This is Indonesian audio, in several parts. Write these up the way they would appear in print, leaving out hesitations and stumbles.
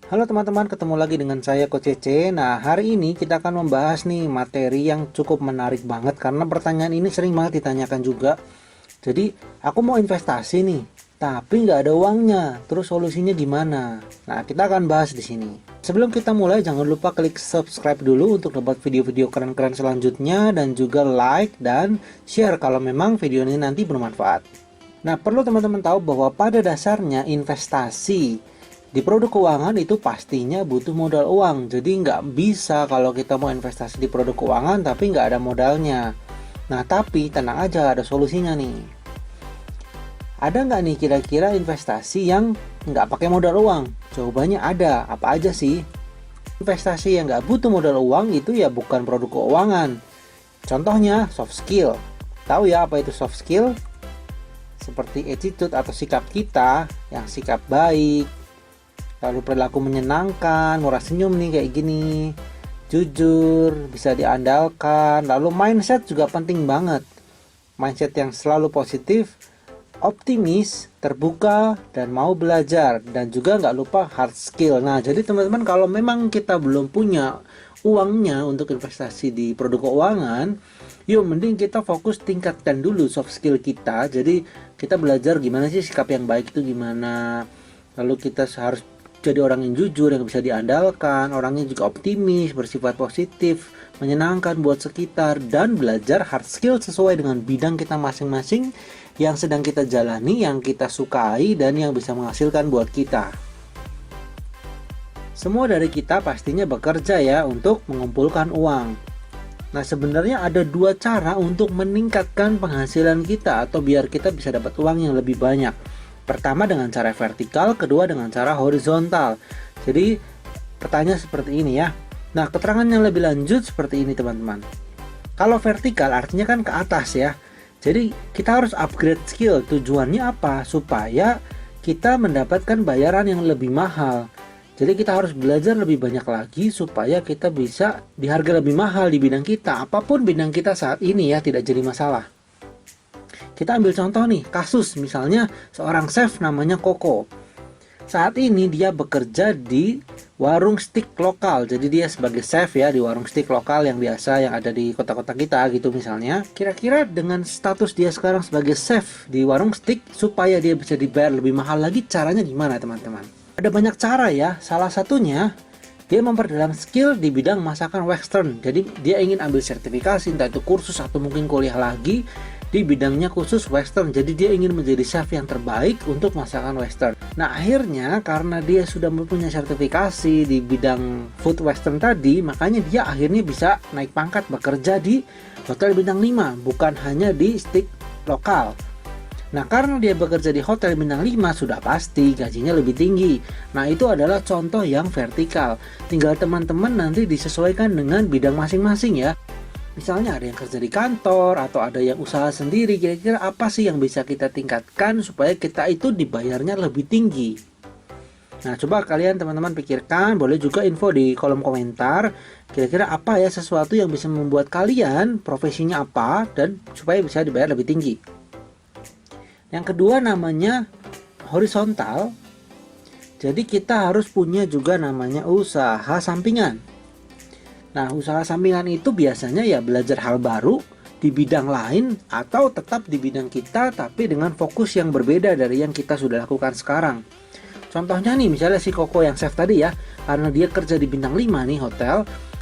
Halo teman-teman, ketemu lagi dengan saya Coach Cece. Nah, hari ini kita akan membahas nih materi yang cukup menarik banget karena pertanyaan ini sering banget ditanyakan juga. Jadi, aku mau investasi nih, tapi nggak ada uangnya. Terus solusinya gimana? Nah, kita akan bahas di sini. Sebelum kita mulai, jangan lupa klik subscribe dulu untuk dapat video-video keren-keren selanjutnya dan juga like dan share kalau memang video ini nanti bermanfaat. Nah, perlu teman-teman tahu bahwa pada dasarnya investasi di produk keuangan itu pastinya butuh modal uang. Jadi nggak bisa kalau kita mau investasi di produk keuangan tapi nggak ada modalnya. Nah, tapi tenang aja, ada solusinya nih. Ada nggak nih kira-kira investasi yang nggak pakai modal uang? Jawabannya ada. Apa aja sih? Investasi yang nggak butuh modal uang itu ya bukan produk keuangan. Contohnya soft skill. Tahu ya apa itu soft skill? Seperti attitude atau sikap kita, yang sikap baik, lalu perilaku menyenangkan, murah senyum nih kayak gini, jujur, bisa diandalkan. Lalu mindset juga penting banget. Mindset yang selalu positif, optimis, terbuka, dan mau belajar. Dan juga nggak lupa hard skill. Nah, jadi teman-teman kalau memang kita belum punya uangnya untuk investasi di produk keuangan, yuk mending kita fokus tingkatkan dulu soft skill kita. Jadi kita belajar gimana sih sikap yang baik itu gimana. Lalu kita harus jadi orang yang jujur, yang bisa diandalkan, orangnya juga optimis, bersifat positif, menyenangkan buat sekitar, dan belajar hard skill sesuai dengan bidang kita masing-masing yang sedang kita jalani, yang kita sukai, dan yang bisa menghasilkan buat kita. Semua dari kita pastinya bekerja ya untuk mengumpulkan uang. Nah, sebenarnya ada dua cara untuk meningkatkan penghasilan kita atau biar kita bisa dapat uang yang lebih banyak. Pertama dengan cara vertikal, kedua dengan cara horizontal. Jadi pertanyaan seperti ini ya. Nah, keterangan yang lebih lanjut seperti ini teman-teman. Kalau vertikal artinya kan ke atas ya. Jadi kita harus upgrade skill. Tujuannya apa? Supaya kita mendapatkan bayaran yang lebih mahal. Jadi kita harus belajar lebih banyak lagi supaya kita bisa dihargai lebih mahal di bidang kita. Apapun bidang kita saat ini ya, tidak jadi masalah. Kita ambil contoh nih, kasus misalnya seorang chef namanya Koko. Saat ini dia bekerja di warung steak lokal. Jadi dia sebagai chef ya di warung steak lokal yang biasa yang ada di kota-kota kita gitu misalnya. Kira-kira dengan status dia sekarang sebagai chef di warung steak, supaya dia bisa dibayar lebih mahal lagi, caranya gimana teman-teman? Ada banyak cara ya. Salah satunya dia memperdalam skill di bidang masakan western. Jadi dia ingin ambil sertifikasi, entah itu kursus atau mungkin kuliah lagi di bidangnya khusus western. Jadi dia ingin menjadi chef yang terbaik untuk masakan western. Nah, akhirnya karena dia sudah mempunyai sertifikasi di bidang food western tadi, makanya dia akhirnya bisa naik pangkat bekerja di hotel bintang 5, bukan hanya di steak lokal. Nah, karena dia bekerja di hotel bintang 5 sudah pasti gajinya lebih tinggi. Nah, itu adalah contoh yang vertikal. Tinggal teman-teman nanti disesuaikan dengan bidang masing-masing ya. Misalnya ada yang kerja di kantor atau ada yang usaha sendiri, kira-kira apa sih yang bisa kita tingkatkan supaya kita itu dibayarnya lebih tinggi. Nah, coba kalian teman-teman pikirkan, boleh juga info di kolom komentar, kira-kira apa ya sesuatu yang bisa membuat kalian profesinya apa dan supaya bisa dibayar lebih tinggi. Yang kedua namanya horizontal. Jadi kita harus punya juga namanya usaha sampingan. Nah, usaha sampingan itu biasanya ya belajar hal baru di bidang lain atau tetap di bidang kita tapi dengan fokus yang berbeda dari yang kita sudah lakukan sekarang. Contohnya nih, misalnya si Koko yang chef tadi ya, karena dia kerja di bintang 5 nih hotel,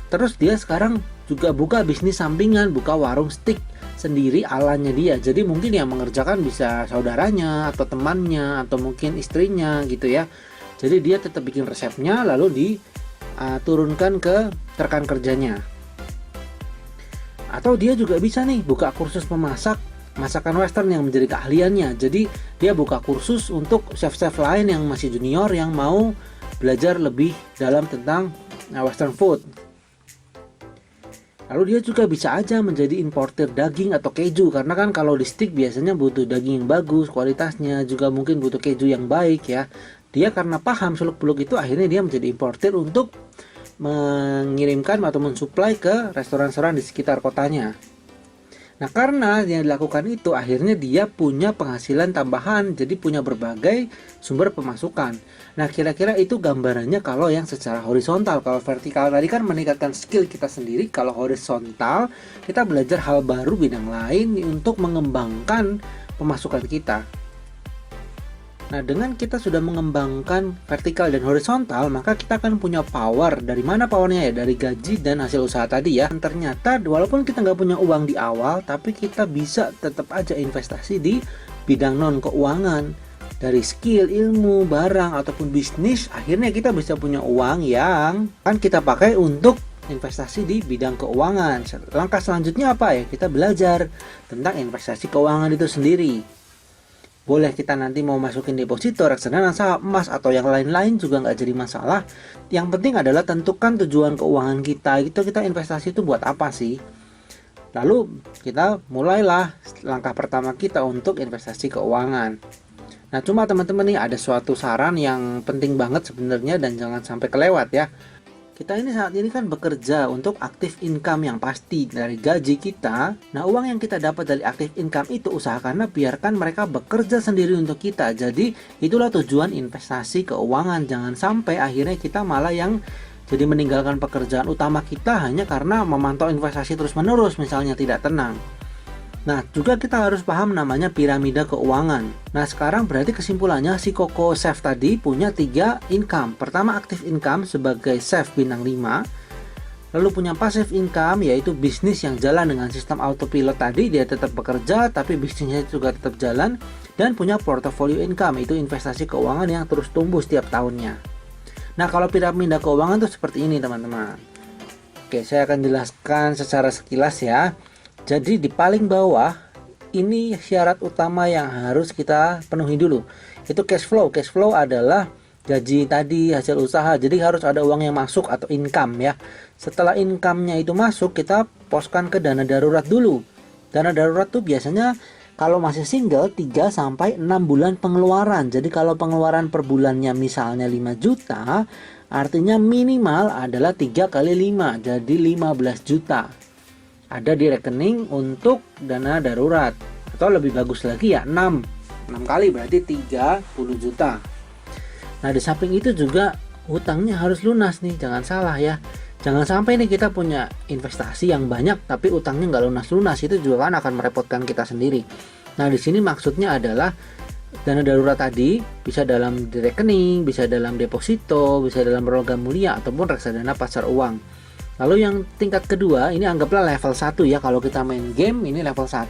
terus dia sekarang juga buka bisnis sampingan, buka warung steak sendiri alanya dia. Jadi mungkin yang mengerjakan bisa saudaranya atau temannya atau mungkin istrinya gitu ya. Jadi dia tetap bikin resepnya lalu diturunkan ke rekan kerjanya. Atau dia juga bisa nih buka kursus memasak masakan western yang menjadi keahliannya. Jadi dia buka kursus untuk chef-chef lain yang masih junior yang mau belajar lebih dalam tentang western food. Lalu dia juga bisa aja menjadi importer daging atau keju, karena kan kalau di steak biasanya butuh daging yang bagus kualitasnya, juga mungkin butuh keju yang baik ya. Dia karena paham seluk-beluk itu akhirnya dia menjadi importer untuk mengirimkan atau mensuplai ke restoran-restoran di sekitar kotanya. Nah, karena yang dilakukan itu akhirnya dia punya penghasilan tambahan, jadi punya berbagai sumber pemasukan. Nah, kira-kira itu gambarannya kalau yang secara horizontal. Kalau vertikal tadi kan meningkatkan skill kita sendiri, kalau horizontal kita belajar hal baru bidang lain untuk mengembangkan pemasukan kita. Nah, dengan kita sudah mengembangkan vertikal dan horizontal, maka kita akan punya power. Dari mana powernya ya? Dari gaji dan hasil usaha tadi ya. Dan ternyata walaupun kita nggak punya uang di awal, tapi kita bisa tetap aja investasi di bidang non keuangan. Dari skill, ilmu, barang, ataupun bisnis, akhirnya kita bisa punya uang yang kan kita pakai untuk investasi di bidang keuangan. Langkah selanjutnya apa ya? Kita belajar tentang investasi keuangan itu sendiri. Boleh kita nanti mau masukin deposito, reksadana, saham, emas, atau yang lain-lain juga nggak jadi masalah. Yang penting adalah tentukan tujuan keuangan kita. Kita investasi itu buat apa sih? Lalu kita mulailah langkah pertama kita untuk investasi keuangan. Nah, cuma teman-teman nih ada suatu saran yang penting banget sebenarnya dan jangan sampai kelewat ya. Kita ini saat ini kan bekerja untuk aktif income yang pasti dari gaji kita. Nah, uang yang kita dapat dari aktif income itu usahakanlah biarkan mereka bekerja sendiri untuk kita. Jadi, itulah tujuan investasi keuangan. Jangan sampai akhirnya kita malah yang jadi meninggalkan pekerjaan utama kita hanya karena memantau investasi terus-menerus, misalnya tidak tenang. Nah, juga kita harus paham namanya piramida keuangan. Nah, sekarang berarti kesimpulannya si Coco Chef tadi punya 3 income. Pertama, aktif income sebagai chef bintang 5. Lalu punya passive income, yaitu bisnis yang jalan dengan sistem autopilot tadi. Dia tetap bekerja, tapi bisnisnya juga tetap jalan. Dan punya portfolio income, itu investasi keuangan yang terus tumbuh setiap tahunnya. Nah, kalau piramida keuangan itu seperti ini, teman-teman. Oke, saya akan jelaskan secara sekilas ya. Jadi di paling bawah ini syarat utama yang harus kita penuhi dulu. Itu cash flow. Cash flow adalah gaji tadi, hasil usaha. Jadi harus ada uang yang masuk atau income ya. Setelah income-nya itu masuk, kita poskan ke dana darurat dulu. Dana darurat tuh biasanya kalau masih single 3 sampai 6 bulan pengeluaran. Jadi kalau pengeluaran per bulannya misalnya 5 juta, artinya minimal adalah 3 kali 5, jadi 15 juta. Ada di rekening untuk dana darurat, atau lebih bagus lagi ya 6 kali berarti 30 juta. Nah, di samping itu juga hutangnya harus lunas nih, jangan salah ya. Jangan sampai nih kita punya investasi yang banyak tapi utangnya nggak lunas-lunas, itu juga kan akan merepotkan kita sendiri. Nah, di sini maksudnya adalah dana darurat tadi bisa dalam di rekening, bisa dalam deposito, bisa dalam logam mulia ataupun reksadana pasar uang. Lalu yang tingkat kedua, ini anggaplah level 1 ya. Kalau kita main game, ini level 1.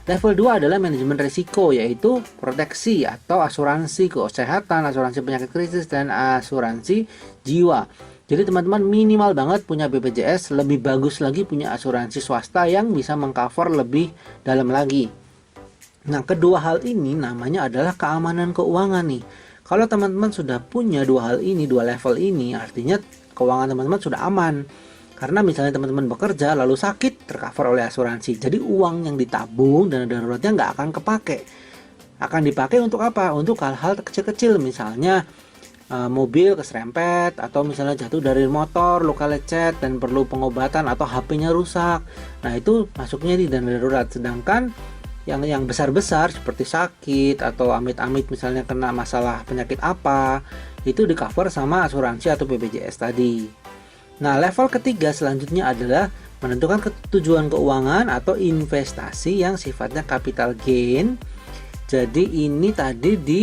Level 2 adalah manajemen risiko, yaitu proteksi atau asuransi kesehatan, asuransi penyakit kritis, dan asuransi jiwa. Jadi teman-teman minimal banget punya BPJS, lebih bagus lagi punya asuransi swasta yang bisa mengcover lebih dalam lagi. Nah, kedua hal ini namanya adalah keamanan keuangan nih. Kalau teman-teman sudah punya dua hal ini, dua level ini, artinya keuangan teman-teman sudah aman. Karena misalnya teman-teman bekerja lalu sakit, tercover oleh asuransi. Jadi uang yang ditabung dan daruratnya nggak akan kepake. Akan dipakai untuk apa? Untuk hal-hal kecil-kecil, misalnya mobil keserempet, atau misalnya jatuh dari motor, luka lecet dan perlu pengobatan, atau HP-nya rusak. Nah, itu masuknya di dana darurat. Sedangkan yang besar-besar seperti sakit atau amit-amit misalnya kena masalah penyakit apa, itu di cover sama asuransi atau BPJS tadi. Nah, level ketiga selanjutnya adalah menentukan tujuan keuangan atau investasi yang sifatnya capital gain. Jadi ini tadi di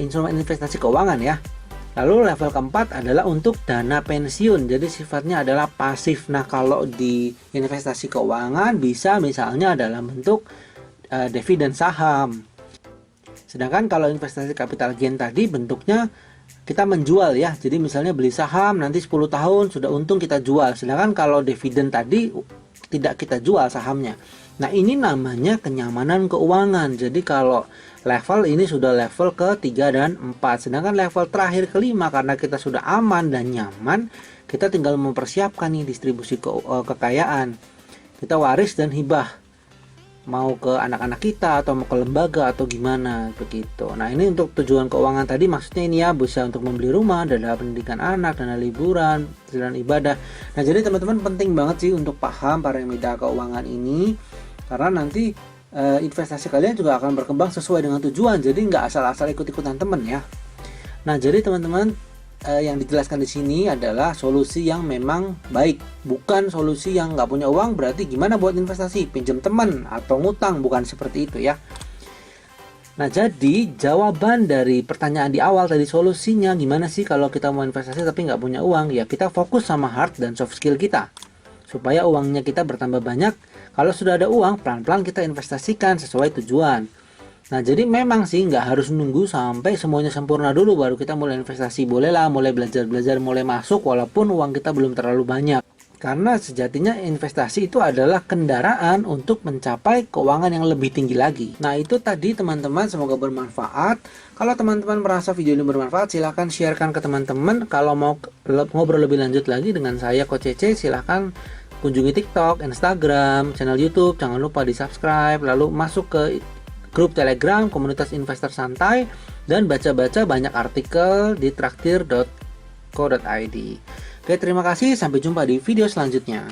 instrumen investasi keuangan ya. Lalu level keempat adalah untuk dana pensiun. Jadi sifatnya adalah pasif. Nah, kalau di investasi keuangan bisa misalnya dalam bentuk dividen saham. Sedangkan kalau investasi capital gain tadi bentuknya kita menjual ya. Jadi misalnya beli saham nanti 10 tahun sudah untung kita jual. Sedangkan kalau dividen tadi tidak kita jual sahamnya. Nah, ini namanya kenyamanan keuangan. Jadi kalau level ini sudah level ke-3 dan 4. Sedangkan level terakhir ke-5 karena kita sudah aman dan nyaman, kita tinggal mempersiapkan nih distribusi kekayaan. Kita waris dan hibah. Mau ke anak-anak kita atau mau ke lembaga atau gimana begitu. Nah, ini untuk tujuan keuangan tadi maksudnya ini ya bisa untuk membeli rumah, dana pendidikan anak, dana liburan, dana ibadah. Nah, jadi teman-teman penting banget sih untuk paham piramida keuangan ini karena nanti investasi kalian juga akan berkembang sesuai dengan tujuan, jadi nggak asal-asal ikut-ikutan temen ya. Nah, jadi teman-teman, yang dijelaskan di sini adalah solusi yang memang baik, bukan solusi yang nggak punya uang berarti gimana buat investasi, pinjam teman atau ngutang, bukan seperti itu ya. Nah, jadi jawaban dari pertanyaan di awal tadi, solusinya gimana sih kalau kita mau investasi tapi nggak punya uang? Ya kita fokus sama hard dan soft skill kita, supaya uangnya kita bertambah banyak. Kalau sudah ada uang, pelan-pelan kita investasikan sesuai tujuan. Nah, jadi memang sih nggak harus nunggu sampai semuanya sempurna dulu baru kita mulai investasi. Bolehlah mulai belajar-belajar, mulai masuk walaupun uang kita belum terlalu banyak. Karena sejatinya investasi itu adalah kendaraan untuk mencapai keuangan yang lebih tinggi lagi. Nah, itu tadi teman-teman, semoga bermanfaat. Kalau teman-teman merasa video ini bermanfaat, silahkan sharekan ke teman-teman. Kalau mau ngobrol lebih lanjut lagi dengan saya Coach Cece, silahkan kunjungi TikTok, Instagram, channel YouTube. Jangan lupa di subscribe, lalu masuk ke grup Telegram komunitas investor santai, dan baca-baca banyak artikel di traktir.co.id. Oke, terima kasih. Sampai jumpa di video selanjutnya.